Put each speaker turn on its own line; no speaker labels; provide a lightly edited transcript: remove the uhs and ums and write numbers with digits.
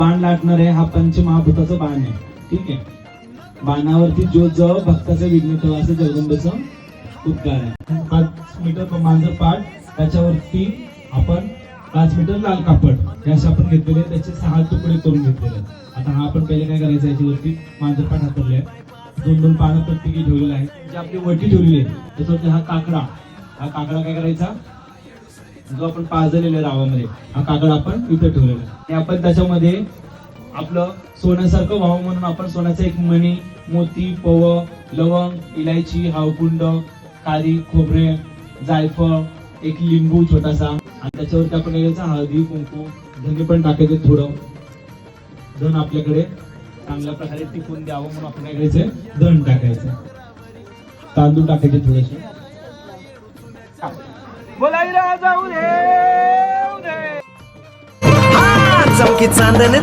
बाण लाटणार आहे हा पंचमहाभूताचा बाण आहे. ठीक आहे. बाणावरती ज्योत जळ भक्ताचं विघ्न टळ असं जगदंबेचं उद्गार आहे. 5 मीटर मांजर पाट, त्याच्यावरती आपण 5 मीटर लाल कापड हे असे आपण घेतलेले, त्याचे 6 तुकडे करून घेतलेले. आता हा आपण पहिले काय करायचं, याच्यावरती मांजर पाट हातरले आहे, 2-2 पानं प्रत्येकी ठेवलेलं आहे. जी आपली वटी ठेवलेली आहे त्याच्यावरती हा काकडा काय करायचा, जो आपण पाजलेला आहे रावामध्ये, हा काकडा आपण इथं ठेवलेला आहे. आणि आपण त्याच्यामध्ये आपलं सोन्यासारखं व्हावं म्हणून आपण सोन्याचा एक मणी, मोती, पव, लवंग, इलायची, हावकुंड, काळी खोबरे, जायफळ, एक लिंबू छोटासा, आणि त्याच्यावरती आपण घ्यायचा हळदी कुंकू, धने पण टाकायचे थोडं. धन आपल्याकडे चांगल्या प्रकारे टिकून द्यावं म्हणून आपण काय करायचं, धन टाकायचं. तांदूळ टाकायचे थोडेसे.
चमकी चांदणे